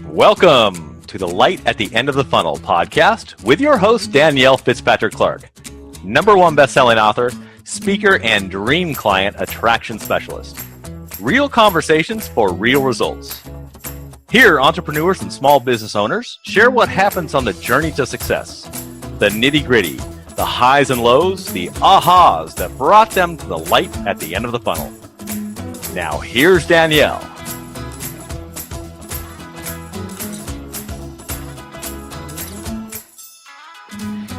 Welcome to the Light at the End of the Funnel podcast with your host, Danielle Fitzpatrick Clark, #1 best-selling author, speaker, and dream client attraction specialist. Real conversations for real results. Here, entrepreneurs and small business owners share what happens on the journey to success, the nitty-gritty, the highs and lows, the ahas that brought them to the light at the end of the funnel. Now, here's Danielle.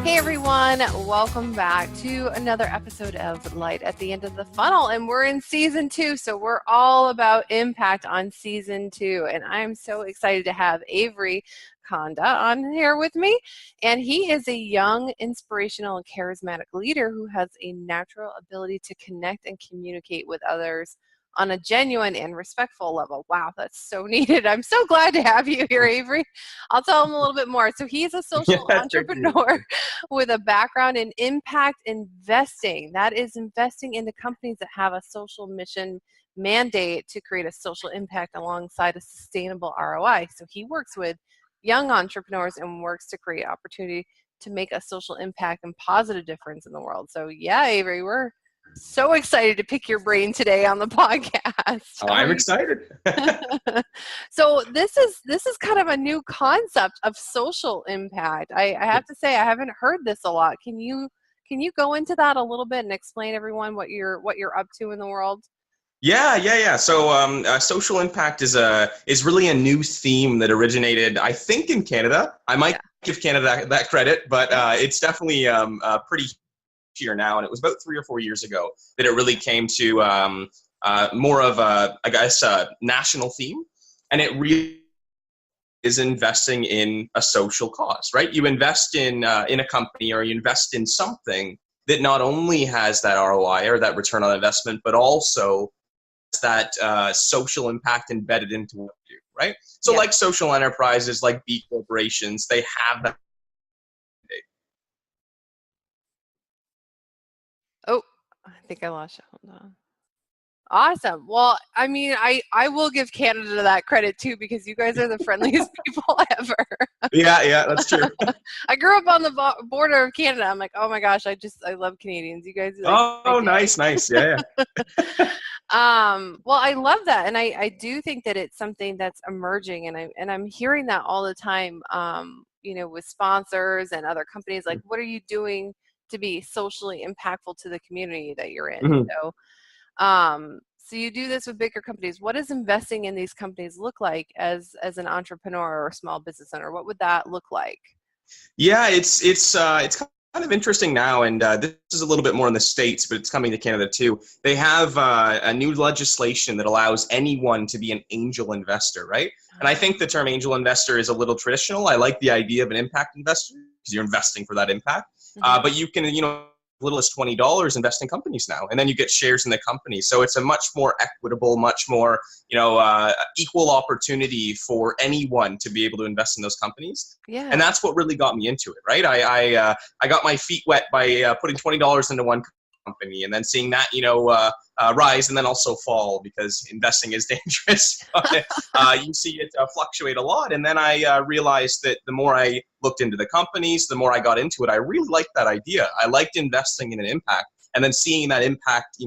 Hey everyone, welcome back to another episode of Light at the End of the Funnel, and we're in season 2, so we're all about impact on season 2, and I'm so excited to have Avery Konda on here with me, and he is a young, inspirational, and charismatic leader who has a natural ability to connect and communicate with others on a genuine and respectful level. Wow, that's so needed. I'm so glad to have you here, Avery. I'll tell him a little bit more. So he's a social entrepreneur with a background in impact investing. That is investing into companies that have a social mission mandate to create a social impact alongside a sustainable ROI. So he works with young entrepreneurs and works to create opportunity to make a social impact and positive difference in the world. So yeah, Avery, we're so excited to pick your brain today on the podcast. Oh, I'm excited. So this is kind of a new concept of social impact. I have to say I haven't heard this a lot. Can you go into that a little bit and explain everyone what you're up to in the world? Yeah. So social impact is really a new theme that originated, I think, in Canada. I might give Canada that credit, but it's definitely pretty here now, and it was about 3 or 4 years ago that it really came to more of a, I guess, a national theme, and it really is investing in a social cause, right? You invest in a company, or you invest in something that not only has that ROI or that return on investment, but also that social impact embedded into what you do, right? So like social enterprises, like B corporations, they have that. Oh, I think I lost you. Hold on. Awesome. Well, I mean, I will give Canada that credit too, because you guys are the friendliest people ever. Yeah, that's true. I grew up on the border of Canada. I'm like, oh my gosh, I love Canadians. You guys. Nice. Yeah. Well, I love that, and I do think that it's something that's emerging, and I'm hearing that all the time. With sponsors and other companies, like, what are you doing to be socially impactful to the community that you're in? Mm-hmm. So you do this with bigger companies. What does investing in these companies look like as an entrepreneur or a small business owner? What would that look like? Yeah, it's kind of interesting now, and this is a little bit more in the States, but it's coming to Canada too. They have a new legislation that allows anyone to be an angel investor, right? And I think the term angel investor is a little traditional. I like the idea of an impact investor because you're investing for that impact. But you can, little as $20 invest in companies now, and then you get shares in the company. So it's a much more equitable, much more equal opportunity for anyone to be able to invest in those companies. Yeah. And that's what really got me into it, right? I got my feet wet by putting $20 into one company, and then seeing that rise and then also fall, because investing is dangerous. You see it fluctuate a lot, and then I realized that the more I looked into the companies, the more I got into it. I really liked that idea. I liked investing in an impact, and then seeing that impact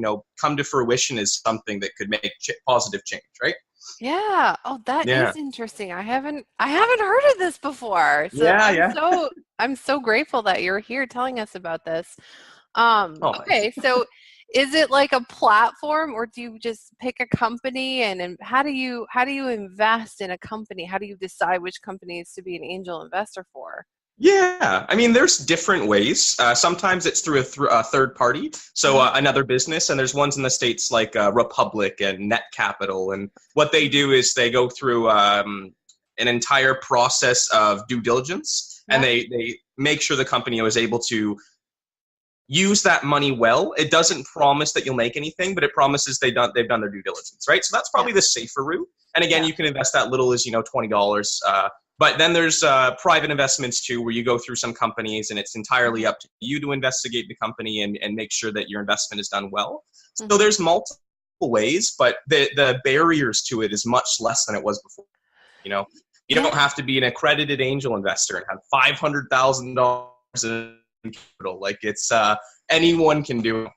come to fruition is something that could make positive change, right? Yeah. Oh, that is interesting. I haven't heard of this before. So I'm so grateful that you're here telling us about this. Okay, so is it like a platform, or do you just pick a company, and how do you invest in a company? How do you decide which companies to be an angel investor for? Yeah, I mean, there's different ways. Sometimes it's through a third party, so another business, and there's ones in the States like Republic and Net Capital, and what they do is they go through an entire process of due diligence, and they make sure the company is able to use that money well. It doesn't promise that you'll make anything, but it promises they've done their due diligence, right? So that's probably the safer route. And again, you can invest that little as $20. But then there's private investments too, where you go through some companies, and it's entirely up to you to investigate the company and make sure that your investment is done well. So there's multiple ways, but the barriers to it is much less than it was before. You don't have to be an accredited angel investor and have $500,000 in capital. Like it's anyone can do it.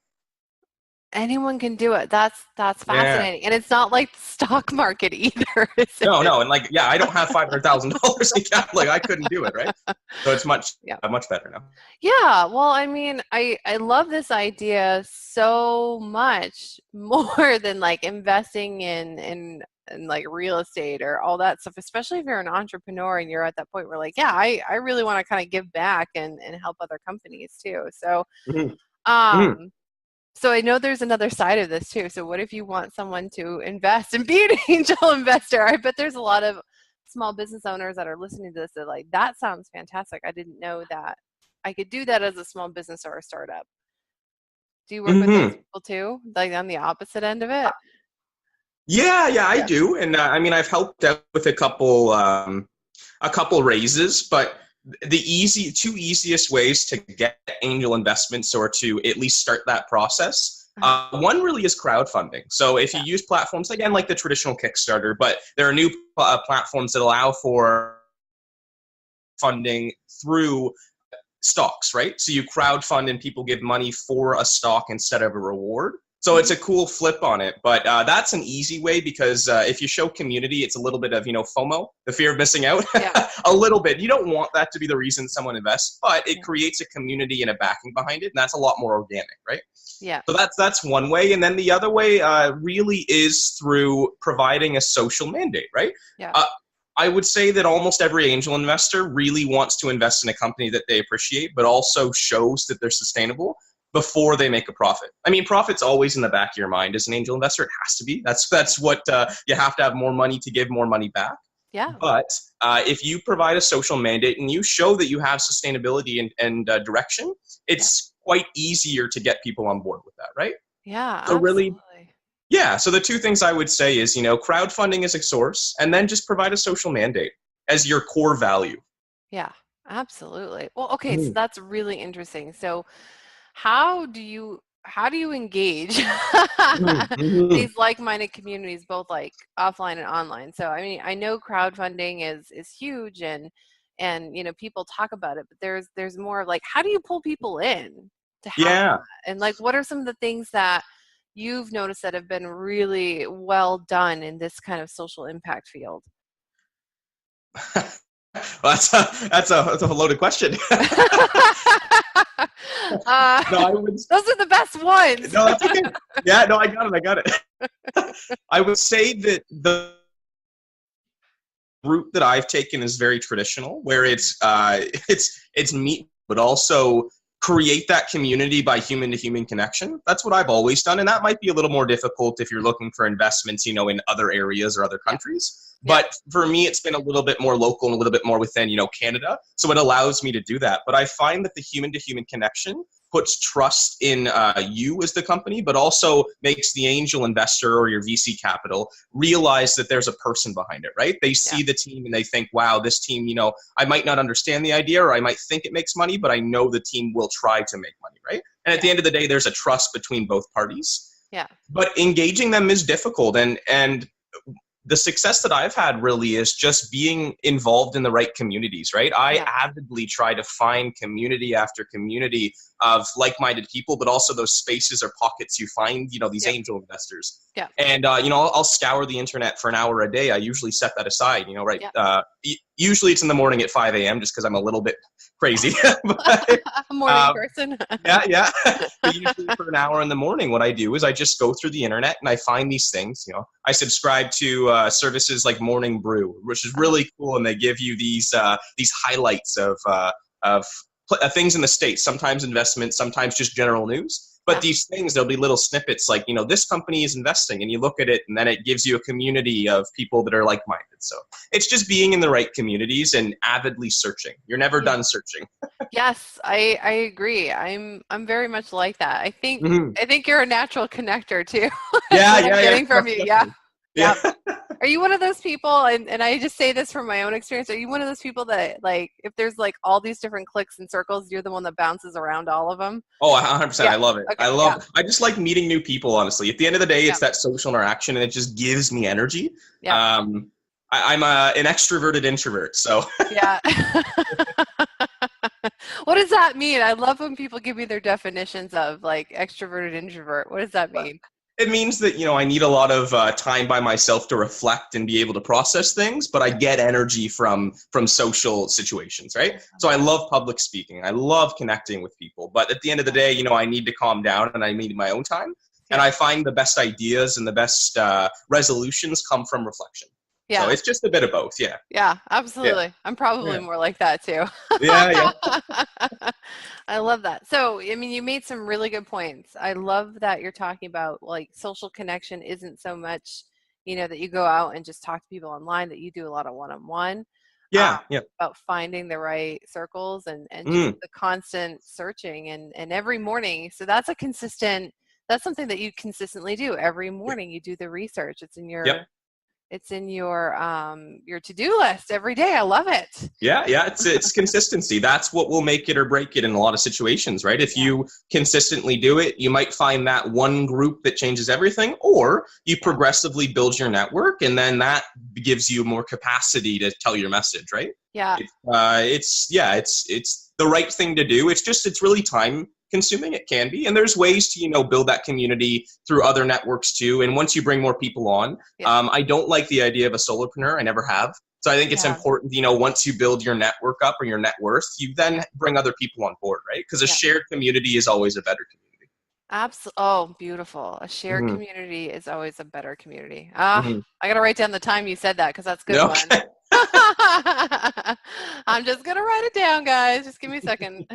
Anyone can do it. That's Yeah. fascinating. And it's not like the stock market either, is it? No. And like, I don't have $500,000 in capital. Like I couldn't do it. Right. So it's much better now. Yeah. Well, I mean, I love this idea so much more than like investing in like real estate or all that stuff, especially if you're an entrepreneur and you're at that point where like, yeah, I really want to kind of give back and help other companies too. So, so I know there's another side of this too. So what if you want someone to invest and be an angel investor? I bet there's a lot of small business owners that are listening to this that are like, that sounds fantastic. I didn't know that I could do that as a small business or a startup. Do you work with those people too? Like on the opposite end of it? Yeah, I do. And I mean, I've helped out with a couple raises, but the two easiest ways to get angel investments or to at least start that process, one really is crowdfunding. So if you use platforms, again, like the traditional Kickstarter, but there are new platforms that allow for funding through stocks, right? So you crowdfund and people give money for a stock instead of a reward. So it's a cool flip on it, but that's an easy way because if you show community, it's a little bit of, FOMO, the fear of missing out, a little bit. You don't want that to be the reason someone invests, but it creates a community and a backing behind it, and that's a lot more organic, right? Yeah. So that's one way, and then the other way really is through providing a social mandate, right? Yeah. I would say that almost every angel investor really wants to invest in a company that they appreciate, but also shows that they're sustainable before they make a profit. I mean, profit's always in the back of your mind as an angel investor. It has to be. That's what you have to have more money to give more money back. Yeah. But if you provide a social mandate and you show that you have sustainability and direction, it's quite easier to get people on board with that, right? Yeah, so absolutely. Really, so the two things I would say is, crowdfunding as a source, and then just provide a social mandate as your core value. Yeah, absolutely. Well, okay, so that's really interesting. So how do you engage these like-minded communities, both like offline and online? So I mean, I know crowdfunding is huge and people talk about it, but there's more of like, how do you pull people in to have that? And like, what are some of the things that you've noticed that have been really well done in this kind of social impact field? Well, that's a loaded question. Those are the best ones. No, that's okay. Yeah, no, I got it. I would say that the route that I've taken is very traditional, where it's meet, but also create that community by human to human connection. That's what I've always done, and that might be a little more difficult if you're looking for investments, in other areas or other countries. But for me, it's been a little bit more local and a little bit more within, Canada. So it allows me to do that. But I find that the human-to-human connection puts trust in you as the company, but also makes the angel investor or your VC capital realize that there's a person behind it, right? They see the team and they think, wow, this team, I might not understand the idea or I might think it makes money, but I know the team will try to make money, right? And at the end of the day, there's a trust between both parties. Yeah. But engaging them is difficult. And the success that I've had really is just being involved in the right communities, right? I avidly try to find community after community of like-minded people, but also those spaces or pockets you find, these angel investors. Yeah. And, I'll scour the internet for an hour a day. I usually set that aside, right? Yeah. Usually it's in the morning at 5 a.m. just because I'm a little bit crazy. But, a morning person. Yeah. But usually for an hour in the morning, what I do is I just go through the internet and I find these things. I subscribe to services like Morning Brew, which is really cool, and they give you these highlights of things in the States. Sometimes investments, sometimes just general news. But these things, there'll be little snippets like, this company is investing, and you look at it and then it gives you a community of people that are like-minded. So it's just being in the right communities and avidly searching. You're never done searching. Yes, I agree. I'm very much like that. I think you're a natural connector too. Yeah, getting from you. Yeah. Are you one of those people, and I just say this from my own experience, are you one of those people that, like, if there's, like, all these different clicks and circles, you're the one that bounces around all of them? Oh, 100%. Yeah. I love it. Okay, I just like meeting new people, honestly. At the end of the day, it's that social interaction, and it just gives me energy. Yeah. I'm an extroverted introvert, so. Yeah. What does that mean? I love when people give me their definitions of like extroverted introvert. What does that mean? It means that, I need a lot of time by myself to reflect and be able to process things, but I get energy from social situations, right? So I love public speaking. I love connecting with people. But at the end of the day, I need to calm down and I need my own time. And I find the best ideas and the best resolutions come from reflection. Yeah. So it's just a bit of both. Yeah. Yeah, absolutely. Yeah. I'm probably more like that too. Yeah. I love that. So, I mean, you made some really good points. I love that you're talking about like social connection isn't so much, that you go out and just talk to people online, that you do a lot of one-on-one. Yeah. About finding the right circles and just the constant searching and every morning. So that's something that you consistently do every morning. You do the research. It's in your It's in your to-do list every day. I love it. Yeah. It's consistency. That's what will make it or break it in a lot of situations, right? If you consistently do it, you might find that one group that changes everything, or you progressively build your network, and then that gives you more capacity to tell your message, right? Yeah. It's the right thing to do. It's really time consuming. It can be, and there's ways to build that community through other networks too. And once you bring more people on, I don't like the idea of a solopreneur. I never have. So I think it's important, once you build your network up or your net worth, you then bring other people on board, right? Because a shared community is always a better community. Absolutely. Oh, beautiful. A shared community is always a better community. I got to write down the time you said that, because that's a good one. I'm just going to write it down, guys. Just give me a second.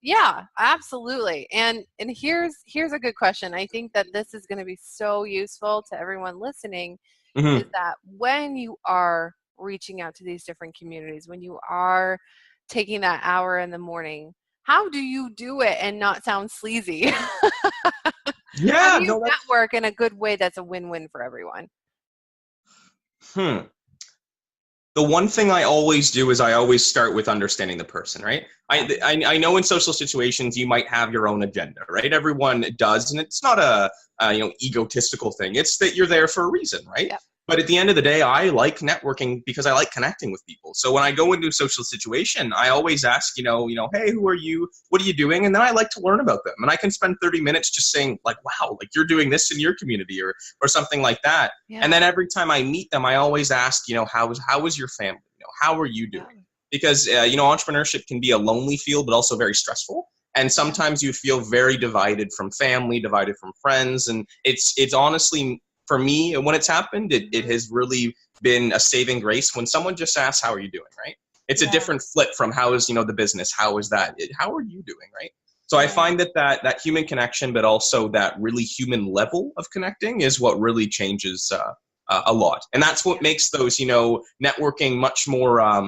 Yeah, absolutely. And here's a good question. I think that this is going to be so useful to everyone listening, is that when you are reaching out to these different communities, when you are taking that hour in the morning, how do you do it and not sound sleazy? How do you network in a good way that's a win-win for everyone? The one thing I always do is I always start with understanding the person, right? I know in social situations you might have your own agenda, right? Everyone does, and it's not a egotistical thing. It's that you're there for a reason, right? Yep. But at the end of the day, I like networking because I like connecting with people. So when I go into a social situation, I always ask, hey, who are you? What are you doing? And then I like to learn about them. And I can spend 30 minutes just saying like, wow, like you're doing this in your community or something like that. Yeah. And then every time I meet them, I always ask, how is your family? How are you doing? Yeah. Because, entrepreneurship can be a lonely field, but also very stressful. And sometimes you feel very divided from family, divided from friends. And it's honestly, for me, when it's happened, it has really been a saving grace when someone just asks, how are you doing, right? It's a different flip from how is, the business, how is that? How are you doing, right? So I find that human connection, but also that really human level of connecting is what really changes a lot. And that's what makes those, networking much more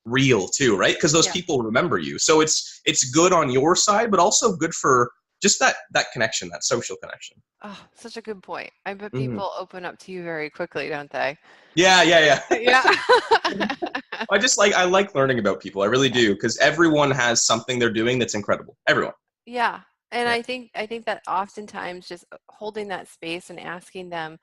real too, right? Because those people remember you. So it's good on your side, but also good for just that connection, that social connection. Oh, such a good point. I bet people open up to you very quickly, don't they? Yeah. Yeah. I like learning about people. I really do, because everyone has something they're doing that's incredible. Everyone. Yeah. And I think that oftentimes just holding that space and asking them,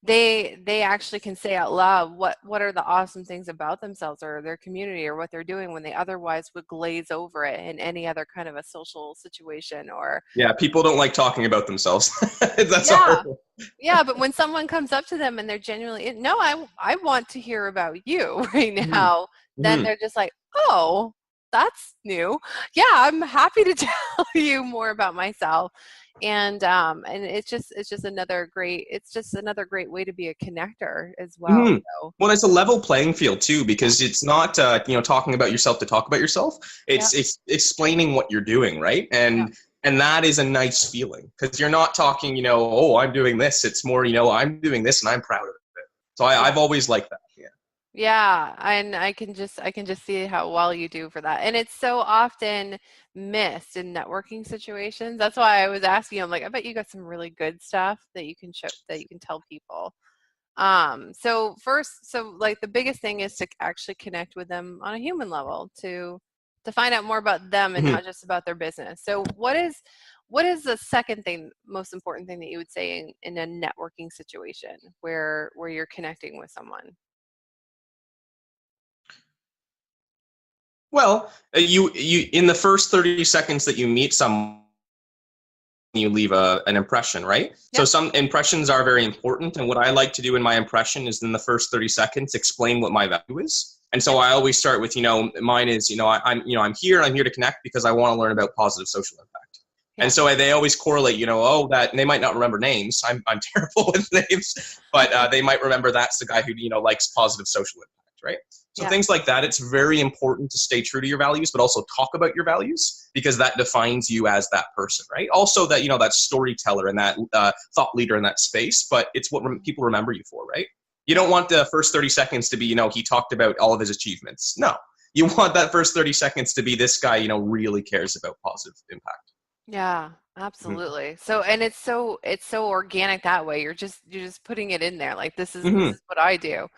they actually can say out loud what are the awesome things about themselves or their community or what they're doing, when they otherwise would glaze over it in any other kind of a social situation. Or people don't like talking about themselves. That's horrible. Yeah, but when someone comes up to them and they're genuinely, no, I want to hear about you right now, then they're just like, oh, that's new. Yeah, I'm happy to tell you more about myself. And it's just another great way to be a connector as well. So. Well, it's a level playing field too, because it's not talking about yourself to talk about yourself. It's explaining what you're doing, right? And that is a nice feeling, because you're not talking, oh, I'm doing this. It's more, I'm doing this and I'm proud of it. So I've always liked that. Yeah, and I can just see how well you do for that. And it's so often missed in networking situations. That's why I was asking you, I'm like, I bet you got some really good stuff that you can tell people. So like the biggest thing is to actually connect with them on a human level, to find out more about them and not just about their business. So what is what is the second thing, most important thing that you would say in a networking situation where you're connecting with someone? Well, you in the first 30 seconds that you meet someone, you leave an impression, right? So Yep. some impressions are very important, and what I like to do in my impression is in the first 30 seconds explain what my value is. And so I always start with, mine is, I'm here to connect because I want to learn about positive social impact. Yeah. And so they always correlate, that, and they might not remember names. I'm terrible with names, but they might remember that's the guy who, likes positive social impact, right? So things like that, it's very important to stay true to your values, but also talk about your values because that defines you as that person, right? Also that, that storyteller and that thought leader in that space, but it's what people remember you for, right? You don't want the first 30 seconds to be, he talked about all of his achievements. No, you want that first 30 seconds to be this guy, really cares about positive impact. Yeah, absolutely. So, and it's so organic that way. You're just putting it in there. Like, this is what I do.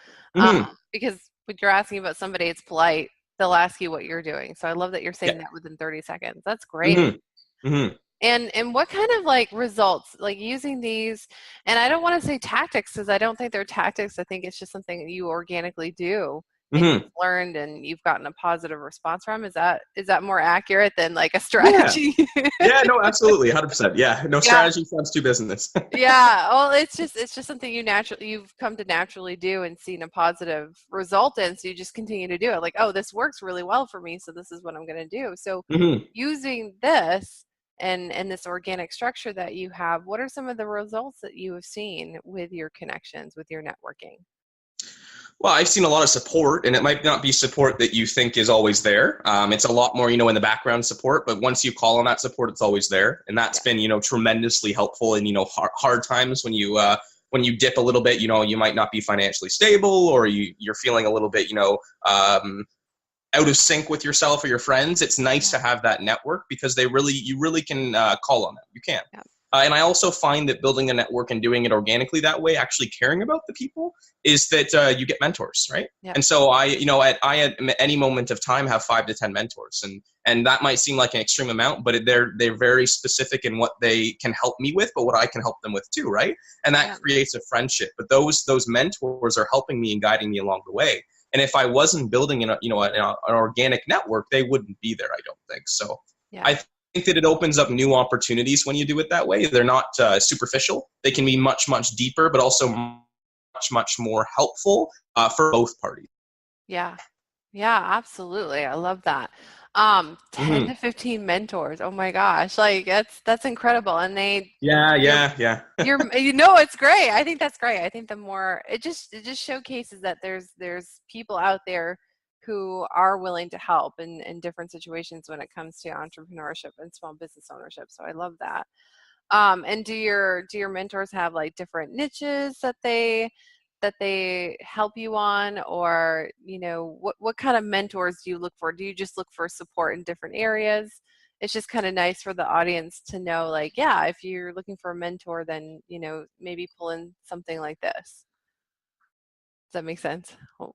Because when you're asking about somebody, it's polite. They'll ask you what you're doing. So I love that you're saying that within 30 seconds. That's great. And what kind of like results, like using these, and I don't want to say tactics because I don't think they're tactics. I think it's just something that you organically do and you've learned and you've gotten a positive response from. Is that more accurate than like a strategy? Yeah, no, absolutely. 100%. Yeah. No, strategy sounds too business. Yeah. Well, it's just something you've come to naturally do and seen a positive result in. So you just continue to do it. Like, oh, this works really well for me. So this is what I'm going to do. So using this and this organic structure that you have, what are some of the results that you have seen with your connections, with your networking? Well, I've seen a lot of support, and it might not be support that you think is always there. It's a lot more, in the background support, but once you call on that support, it's always there. And that's been, tremendously helpful in, hard times when you dip a little bit, you might not be financially stable or you're feeling a little bit, out of sync with yourself or your friends. It's nice to have that network because you really can call on them. You can. Yeah. And I also find that building a network and doing it organically that way, actually caring about the people, is that you get mentors, right? Yeah. And so I at any moment of time have 5 to 10 mentors, and that might seem like an extreme amount, but they're very specific in what they can help me with, but what I can help them with too, right? And that creates a friendship. But those mentors are helping me and guiding me along the way. And if I wasn't building an organic network, they wouldn't be there, I don't think. So I think that it opens up new opportunities when you do it that way. They're not superficial. They can be much, much deeper, but also much, much more helpful for both parties. Yeah. Yeah, absolutely. I love that. 10 to 15 mentors. Oh my gosh. Like that's incredible. And Yeah. It's great. I think that's great. I think the more it just showcases that there's people out there who are willing to help in different situations when it comes to entrepreneurship and small business ownership. So I love that. And do your mentors have like different niches that they help you on, or what kind of mentors do you look for? Do you just look for support in different areas? It's just kind of nice for the audience to know, like, yeah, if you're looking for a mentor, then maybe pull in something like this. Does that make sense? Oh.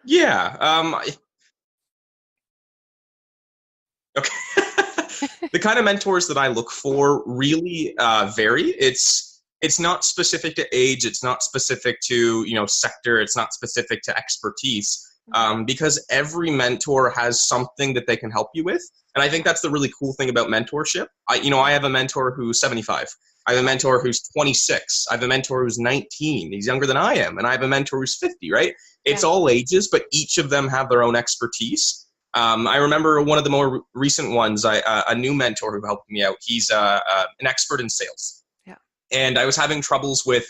Yeah. Okay. The kind of mentors that I look for really vary. It's not specific to age. It's not specific to sector. It's not specific to expertise. Because every mentor has something that they can help you with, and I think that's the really cool thing about mentorship. I have a mentor who's 75. I have a mentor who's 26. I have a mentor who's 19. He's younger than I am, and I have a mentor who's 50. Right? It's all ages, but each of them have their own expertise. I remember one of the more recent ones, a new mentor who helped me out. He's an expert in sales. Yeah. And I was having troubles with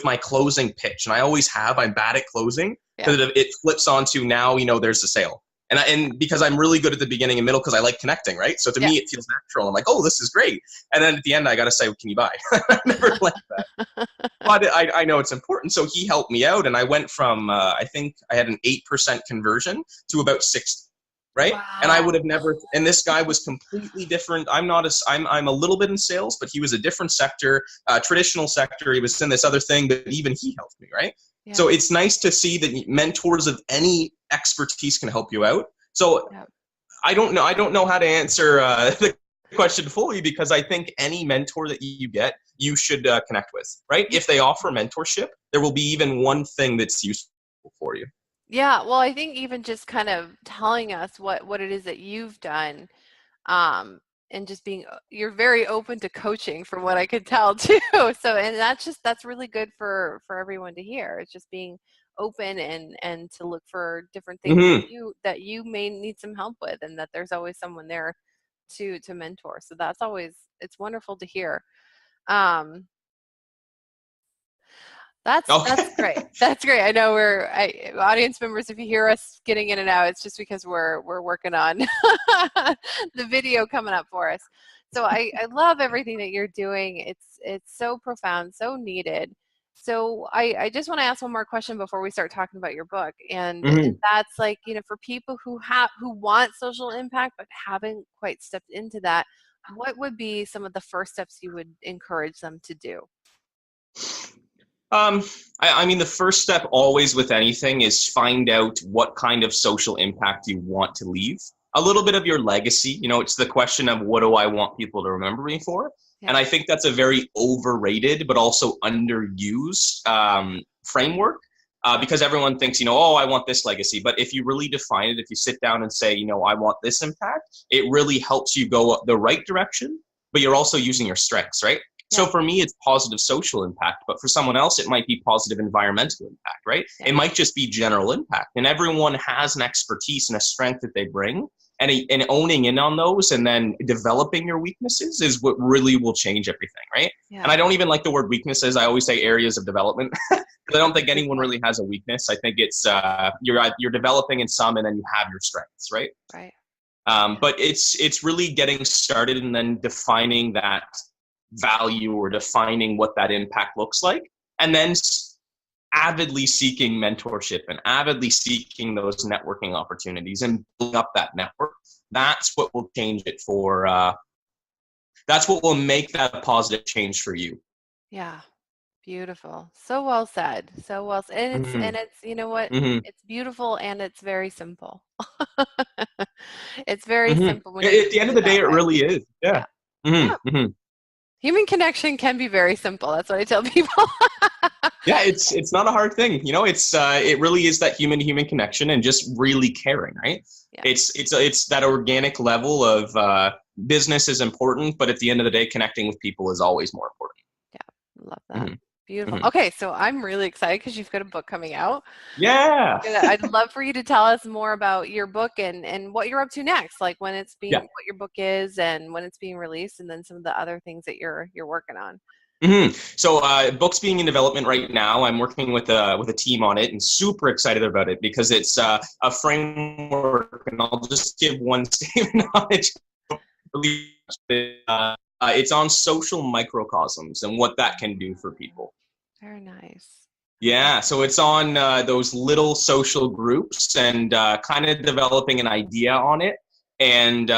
my closing pitch. And I always have. I'm bad at closing. Because it flips onto now, there's a sale. And because I'm really good at the beginning and middle because I like connecting, right? So to me, it feels natural. I'm like, oh, this is great. And then at the end, I got to say, can you buy? I never like that. But I know it's important. So he helped me out. And I went from, I think I had an 8% conversion to about 60. Right. Wow. And I would have never, and this guy was completely different. I'm a little bit in sales, but he was a different sector, traditional sector. He was in this other thing, but even he helped me. Right. Yeah. So it's nice to see that mentors of any expertise can help you out. So I don't know. I don't know how to answer the question fully, because I think any mentor that you get, you should connect with, right? If they offer mentorship, there will be even one thing that's useful for you. Yeah, well, I think even just kind of telling us what it is that you've done, um, and just being, you're very open to coaching from what I could tell too. So, and that's really good for everyone to hear. It's just being open and to look for different things that you may need some help with, and that there's always someone there to mentor. So that's always, it's wonderful to hear. Um, That's great. That's great. I know audience members, if you hear us getting in and out, it's just because we're working on the video coming up for us. So I love everything that you're doing. It's so profound, so needed. So I just want to ask one more question before we start talking about your book. And that's like, for people who want social impact but haven't quite stepped into that, what would be some of the first steps you would encourage them to do? I mean, the first step always with anything is find out what kind of social impact you want to leave. A little bit of your legacy. It's the question of, what do I want people to remember me for? Yeah. And I think that's a very overrated but also underused framework, because everyone thinks, oh, I want this legacy. But if you really define it, if you sit down and say, I want this impact, it really helps you go the right direction, but you're also using your strengths, right? So for me, it's positive social impact, but for someone else, it might be positive environmental impact, right? Yeah. It might just be general impact. And everyone has an expertise and a strength that they bring, and owning in on those and then developing your weaknesses is what really will change everything, right? Yeah. And I don't even like the word weaknesses. I always say areas of development, because I don't think anyone really has a weakness. I think it's you're developing in some, and then you have your strengths, right? Right. But it's really getting started and then defining that value, or defining what that impact looks like, and then avidly seeking mentorship and avidly seeking those networking opportunities and building up that network. That's what will change it that's what will make that a positive change for you. Yeah. Beautiful. So well said. So well said. And it's you know what? It's beautiful, and it's very simple. It's very simple. When at the end of the day, it really is. Yeah. Yeah. Human connection can be very simple. That's what I tell people. Yeah, it's not a hard thing. It really is that human-to-human connection and just really caring, right? Yeah. It's that organic level of business is important, but at the end of the day, connecting with people is always more important. Yeah, love that. Beautiful. Okay, so I'm really excited because you've got a book coming out. Yeah. I'd love for you to tell us more about your book and what you're up to next, like when it's being, what your book is and when it's being released, and then some of the other things that you're working on. So book's being in development right now. I'm working with a team on it and super excited about it because it's a framework, and I'll just give one statement on it. It's on social microcosms and what that can do for people. Very nice. Yeah, so it's on those little social groups and kind of developing an idea on it, and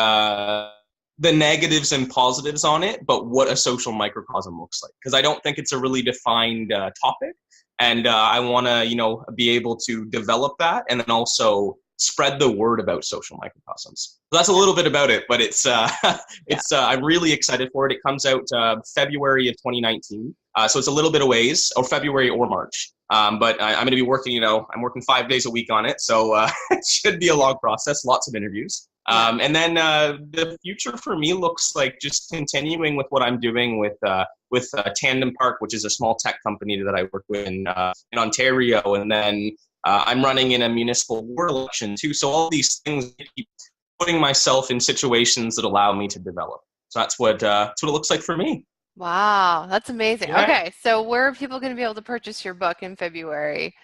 the negatives and positives on it, but what a social microcosm looks like. Because I don't think it's a really defined topic, and I want to, be able to develop that and then also spread the word about social microcosms. So that's a little bit about it, but it's I'm really excited for it. It comes out February of 2019, so it's a little bit of ways, or February or March. But I'm going to be working, I'm working 5 days a week on it, so it should be a long process, lots of interviews. And then the future for me looks like just continuing with what I'm doing with Tandem Park, which is a small tech company that I work with in Ontario, and then I'm running in a municipal ward election too. So all these things, keep putting myself in situations that allow me to develop. So that's what it looks like for me. Wow, that's amazing. Yeah. Okay, so where are people going to be able to purchase your book in February,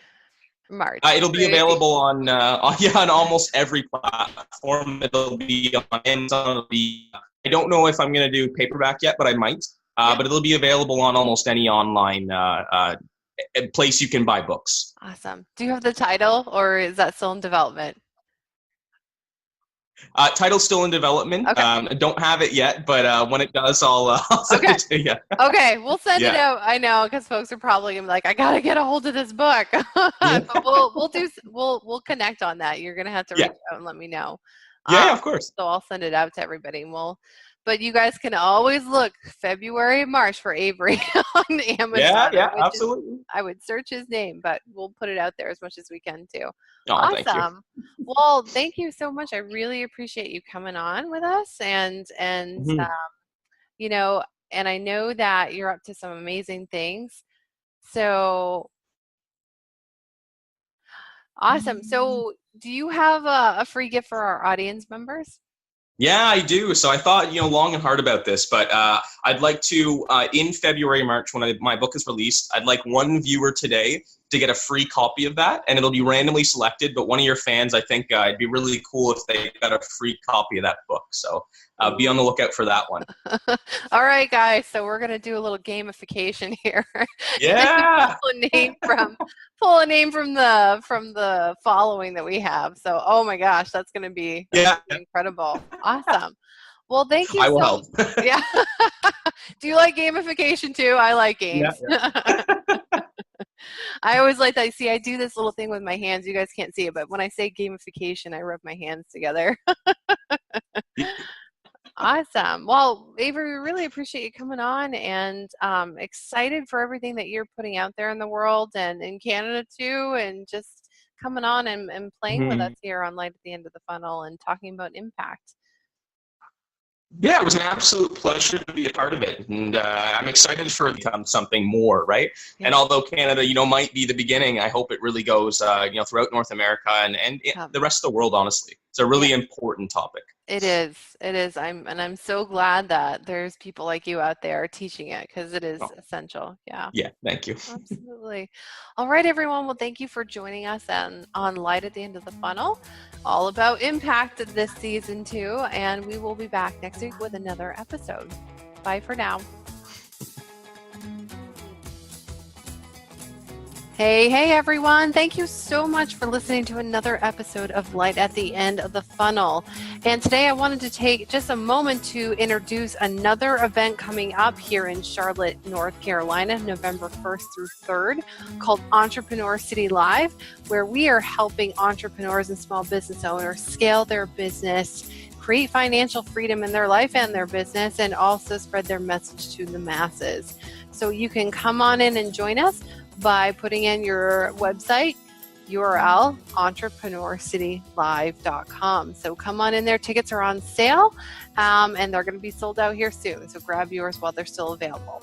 March? It'll be available on almost every platform. It'll be on Amazon. I don't know if I'm going to do paperback yet, but I might. But it'll be available on almost any online place you can buy books. Awesome. Do you have the title, or is that still in development? Title's still in development. Okay. I don't have it yet, but when it does, I'll send it to you. Okay, we'll send it out. I know, because folks are probably gonna be like, I gotta get a hold of this book. But we'll connect on that. You're gonna have to reach out and let me know. Yeah, of course. So I'll send it out to everybody. But you guys can always look February, March for Avery on Amazon. Yeah, absolutely. I would search his name, but we'll put it out there as much as we can too. Oh, thank you. Awesome. Well, thank you so much. I really appreciate you coming on with us, and you know, and I know that you're up to some amazing things. So awesome. So do you have a free gift for our audience members? Yeah, I do. So I thought, long and hard about this, but I'd like to, in February, March, when my book is released, I'd like one viewer today to get a free copy of that, and it'll be randomly selected, but one of your fans, I think it'd be really cool if they got a free copy of that book. So be on the lookout for that one. All right, guys. So we're going to do a little gamification here. Yeah. pull a name from the following that we have. So, oh my gosh, that's going to be incredible. Awesome. Well, thank you. I will help. Yeah. Do you like gamification too? I like games. Yeah. I always like that. See, I do this little thing with my hands. You guys can't see it, but when I say gamification, I rub my hands together. Awesome. Well, Avery, we really appreciate you coming on, and excited for everything that you're putting out there in the world and in Canada too, and just coming on and playing with us here on Light at the End of the Funnel and talking about impact. Yeah, it was an absolute pleasure to be a part of it, and I'm excited for it to become something more, right? Yeah. And although Canada, might be the beginning, I hope it really goes, throughout North America and the rest of the world, honestly. It's a really important topic. It is. I'm so glad that there's people like you out there teaching it, because it is essential. Yeah. Yeah. Thank you. Absolutely. All right, everyone. Well, thank you for joining us on Light at the End of the Funnel, all about impact this season 2, and we will be back next week with another episode. Bye for now. Hey everyone. Thank you so much for listening to another episode of Light at the End of the Funnel. And today I wanted to take just a moment to introduce another event coming up here in Charlotte, North Carolina, November 1st through 3rd, called Entrepreneur City Live, where we are helping entrepreneurs and small business owners scale their business, create financial freedom in their life and their business, and also spread their message to the masses. So you can come on in and join us by putting in your website URL, entrepreneurcitylive.com. So come on in there. Tickets are on sale, and they're going to be sold out here soon. So grab yours while they're still available.